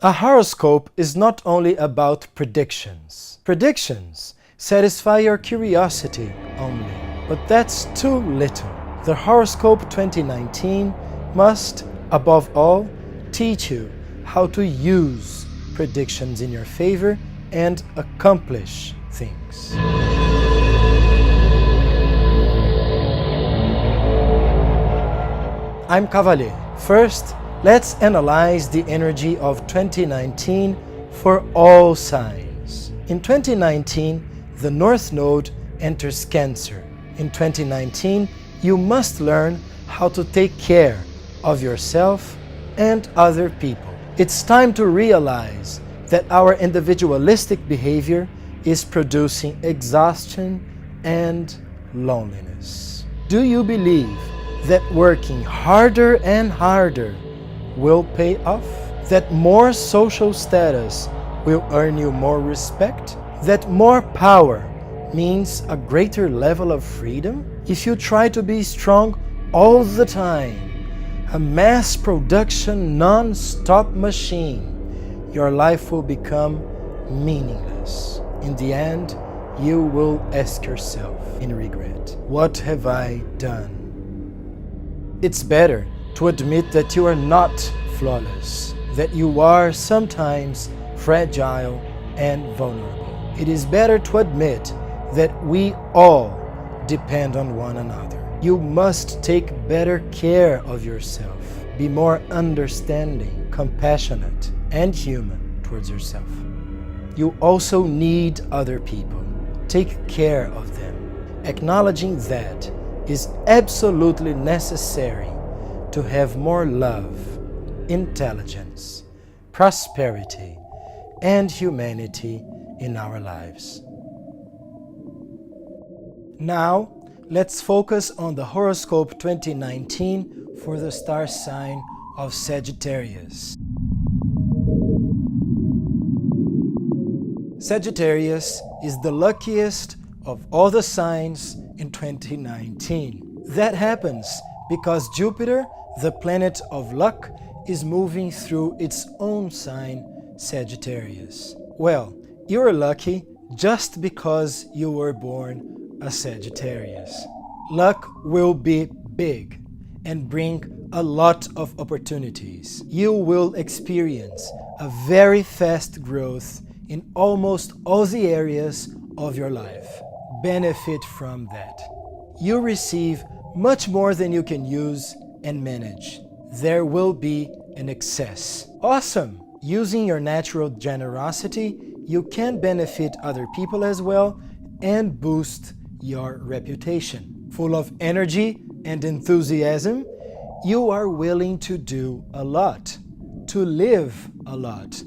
A horoscope is not only about predictions. Predictions satisfy your curiosity only, but that's too little. The Horoscope 2019 must, above all, teach you how to use predictions in your favor and accomplish things. I'm Cavalher. First, let's analyze the energy of 2019 for all signs. In 2019, the North Node enters Cancer. In 2019, you must learn how to take care of yourself and other people. It's time to realize that our individualistic behavior is producing exhaustion and loneliness. Do you believe that working harder and harder will pay off? That more social status will earn you more respect? That more power means a greater level of freedom? If you try to be strong all the time, a mass production non-stop machine, your life will become meaningless. In the end, you will ask yourself in regret, what have I done? It's better to admit that you are not flawless, that you are sometimes fragile and vulnerable. It is better to admit that we all depend on one another. You must take better care of yourself. Be more understanding, compassionate, and human towards yourself. You also need other people. Take care of them. Acknowledging that is absolutely necessary to have more love, intelligence, prosperity, and humanity in our lives. Now, let's focus on the Horoscope 2019 for the star sign of Sagittarius. Sagittarius is the luckiest of all the signs in 2019. That happens because Jupiter, the planet of luck, is moving through its own sign, Sagittarius. Well, you're lucky just because you were born a Sagittarius. Luck will be big and bring a lot of opportunities. You will experience a very fast growth in almost all the areas of your life. Benefit from that. You receive much more than you can use and manage. There will be an excess. Awesome! Using your natural generosity, you can benefit other people as well and boost your reputation. Full of energy and enthusiasm, you are willing to do a lot, to live a lot,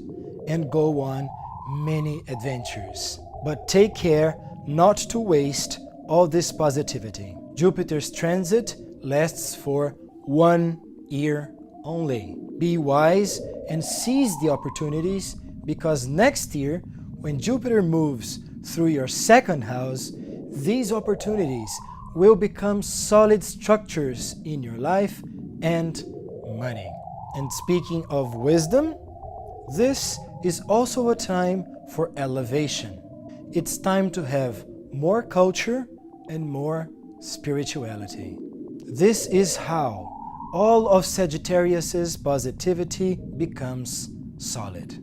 and go on many adventures. But take care not to waste all this positivity. Jupiter's transit lasts for 1 year only. Be wise and seize the opportunities, because next year, when Jupiter moves through your second house, these opportunities will become solid structures in your life and money. And speaking of wisdom, this is also a time for elevation. It's time to have more culture and more spirituality. This is how all of Sagittarius's positivity becomes solid.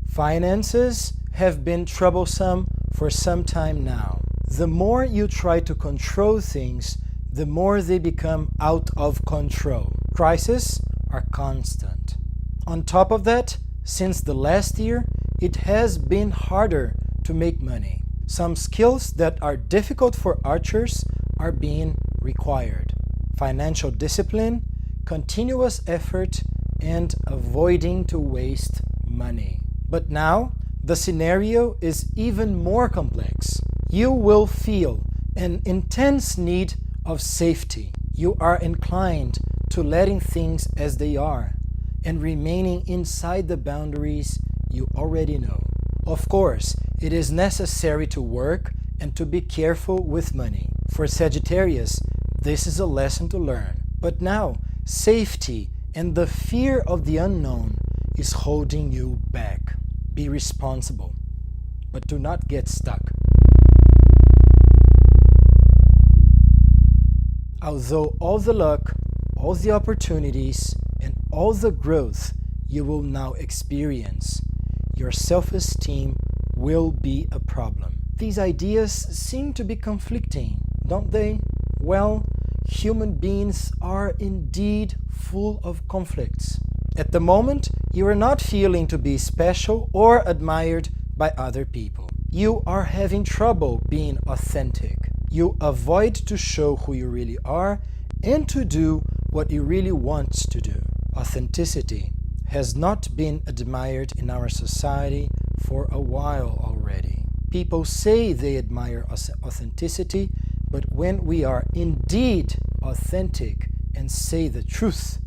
Finances have been troublesome for some time now. The more you try to control things, the more they become out of control. Crises are constant. On top of that, since the last year, it has been harder to make money. Some skills that are difficult for archers are being required. Financial discipline, continuous effort, and avoiding to waste money. But now, the scenario is even more complex. You will feel an intense need of safety. You are inclined to letting things as they are and remaining inside the boundaries you already know. Of course, it is necessary to work and to be careful with money. For Sagittarius, this is a lesson to learn. But now, safety and the fear of the unknown is holding you back. Be responsible, but do not get stuck. Although all the luck, all the opportunities, and all the growth you will now experience, your self-esteem will be a problem. These ideas seem to be conflicting, don't they? Well, human beings are indeed full of conflicts. At the moment, you are not feeling to be special or admired by other people. You are having trouble being authentic. You avoid to show who you really are and to do what you really want to do. Authenticity has not been admired in our society for a while already. People say they admire authenticity, but when we are indeed authentic and say the truth,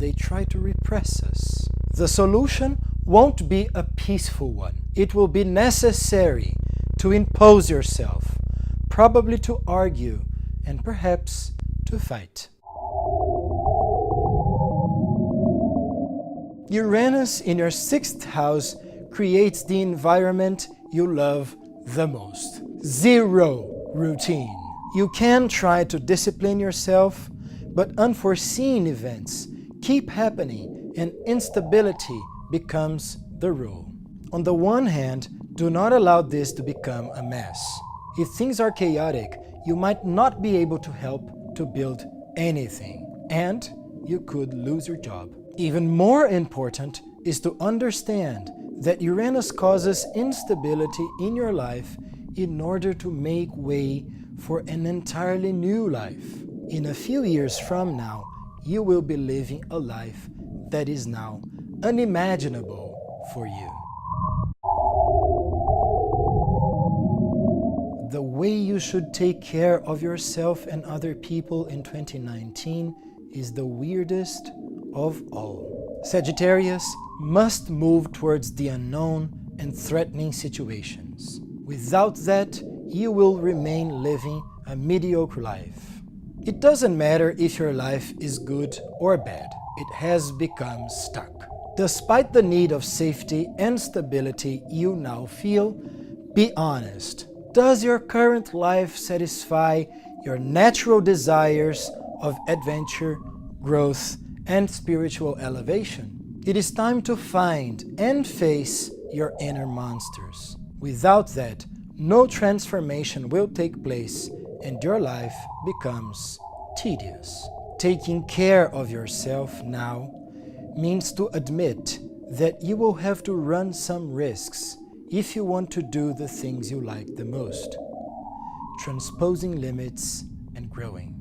they try to repress us. The solution won't be a peaceful one. It will be necessary to impose yourself, probably to argue, and perhaps to fight. Uranus in your 6th house creates the environment you love the most. Zero routine. You can try to discipline yourself, but unforeseen events keep happening and instability becomes the rule. On the one hand, do not allow this to become a mess. If things are chaotic, you might not be able to help to build anything, and you could lose your job. Even more important is to understand that Uranus causes instability in your life in order to make way for an entirely new life. In a few years from now, you will be living a life that is now unimaginable for you. The way you should take care of yourself and other people in 2019 is the weirdest of all. Sagittarius must move towards the unknown and threatening situations. Without that, you will remain living a mediocre life. It doesn't matter if your life is good or bad. It has become stuck. Despite the need of safety and stability you now feel, be honest. Does your current life satisfy your natural desires of adventure, growth, and spiritual elevation? It is time to find and face your inner monsters. Without that, no transformation will take place and your life becomes tedious. Taking care of yourself now means to admit that you will have to run some risks if you want to do the things you like the most, transposing limits and growing.